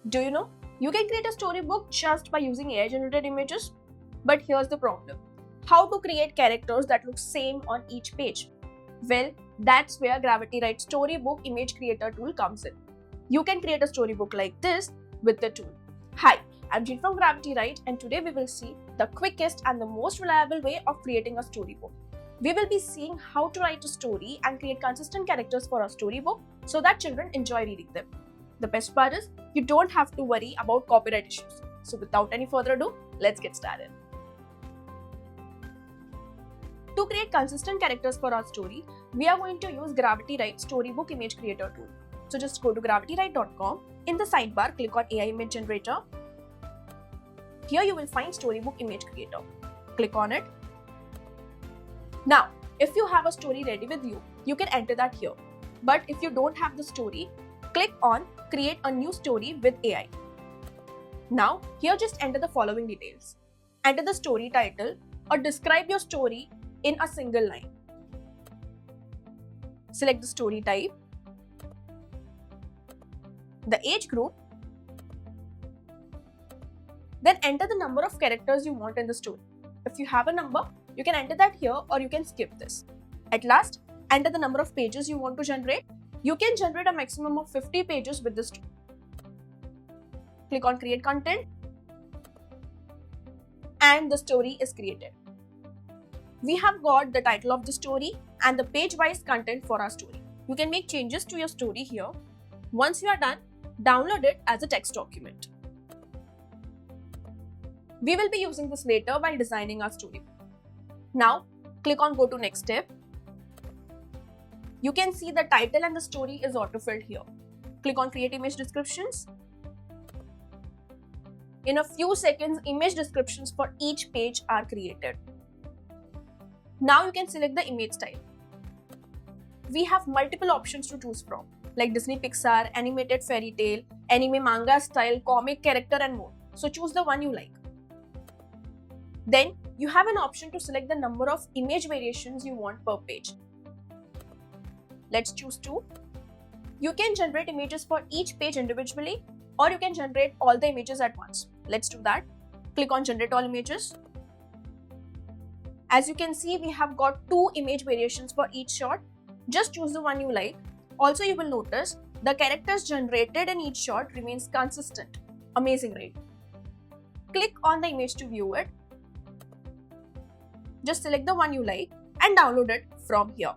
Do you know? You can create a storybook just by using AI generated images. But here's the problem. How to create characters that look same on each page? Well, that's where Gravity Write Storybook Image Creator tool comes in. You can create a storybook like this with the tool. Hi, I'm Jin from Gravity Write, and today we will see the quickest and the most reliable way of creating a storybook. We will be seeing how to write a story and create consistent characters for a storybook so that children enjoy reading them. The best part is, you don't have to worry about copyright issues. So without any further ado, let's get started. To create consistent characters for our story, we are going to use Gravity Write Storybook Image Creator tool. So just go to gravitywrite.com. In the sidebar, click on AI Image Generator. Here you will find Storybook Image Creator. Click on it. Now, if you have a story ready with you, you can enter that here. But if you don't have the story, click on Create a New Story with AI. Now, here just enter the following details. Enter the story title or describe your story in a single line. Select the story type, the age group, then enter the number of characters you want in the story. If you have a number, you can enter that here or you can skip this. At last, enter the number of pages you want to generate. You can generate a maximum of 50 pages with this tool. Click on Create Content and the story is created. We have got the title of the story and the page-wise content for our story. You can make changes to your story here. Once you are done, download it as a text document. We will be using this later while designing our story. Now, click on Go to Next Step. You can see the title and the story is auto-filled here. Click on Create Image Descriptions. In a few seconds, image descriptions for each page are created. Now you can select the image style. We have multiple options to choose from, like Disney Pixar, animated fairy tale, anime manga style, comic character and more. So choose the one you like. Then you have an option to select the number of image variations you want per page. Let's choose 2. You can generate images for each page individually or you can generate all the images at once. Let's do that. Click on Generate All Images. As you can see, we have got 2 image variations for each shot. Just choose the one you like. Also, you will notice the characters generated in each shot remains consistent. Amazing, right? Click on the image to view it. Just select the one you like and download it from here.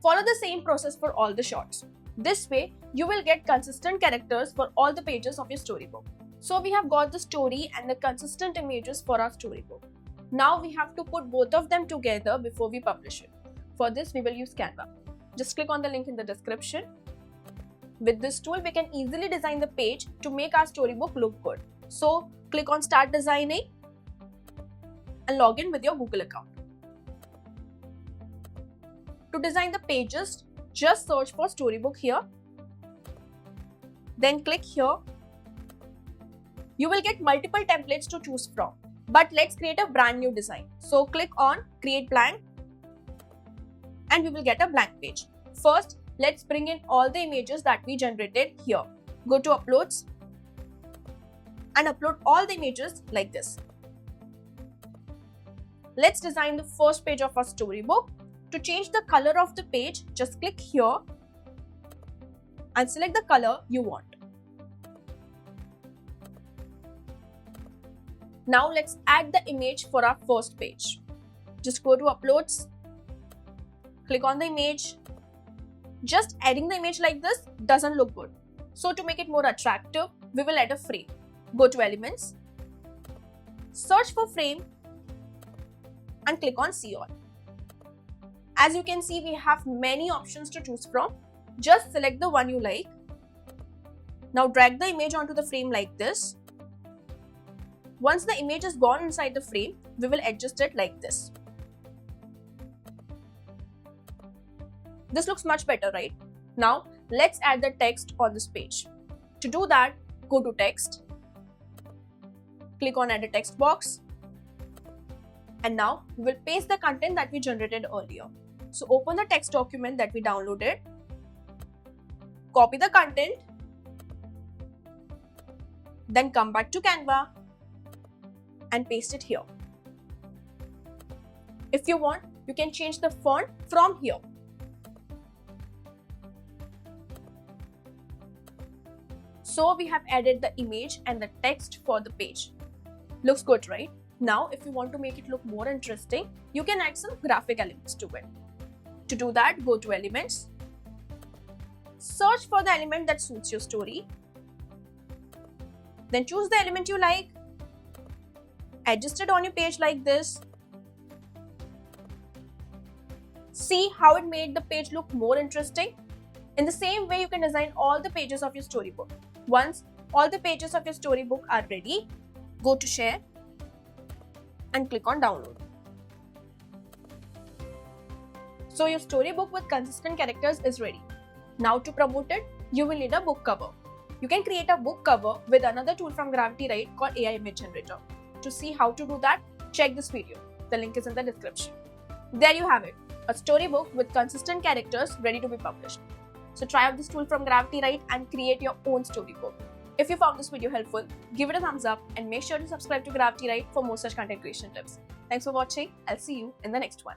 Follow the same process for all the shots. This way, you will get consistent characters for all the pages of your storybook. So we have got the story and the consistent images for our storybook. Now we have to put both of them together before we publish it. For this, we will use Canva. Just click on the link in the description. With this tool, we can easily design the page to make our storybook look good. So click on Start Designing and log in with your Google account. To design the pages, just search for Storybook here. Then click here. You will get multiple templates to choose from. But let's create a brand new design. So click on Create Blank and we will get a blank page. First, let's bring in all the images that we generated here. Go to Uploads and upload all the images like this. Let's design the first page of our storybook. To change the color of the page, just click here and select the color you want. Now let's add the image for our first page. Just go to Uploads, click on the image. Just adding the image like this doesn't look good. So to make it more attractive, we will add a frame. Go to Elements, search for frame and click on See All. As you can see, we have many options to choose from. Just select the one you like. Now drag the image onto the frame like this. Once the image is gone inside the frame, we will adjust it like this. This looks much better, right? Now, let's add the text on this page. To do that, go to Text, click on Add a Text Box, and now we will paste the content that we generated earlier. So open the text document that we downloaded, copy the content, Then come back to Canva and paste it here. If you want, you can change the font from here. So we have added the image and the text for the page. Looks good, right? Now, if you want to make it look more interesting, you can add some graphic elements to it. To do that, go to Elements, search for the element that suits your story, then choose the element you like, adjust it on your page like this. See how it made the page look more interesting? In the same way, you can design all the pages of your storybook. Once all the pages of your storybook are ready, go to Share and click on Download. So your storybook with consistent characters is ready. Now to promote it, you will need a book cover. You can create a book cover with another tool from Gravity Write called AI Image Generator. To see how to do that, check this video. The link is in the description. There you have it, a storybook with consistent characters ready to be published. So try out this tool from Gravity Write and create your own storybook. If you found this video helpful, give it a thumbs up and make sure to subscribe to Gravity Write for more such content creation tips. Thanks for watching. I'll see you in the next one.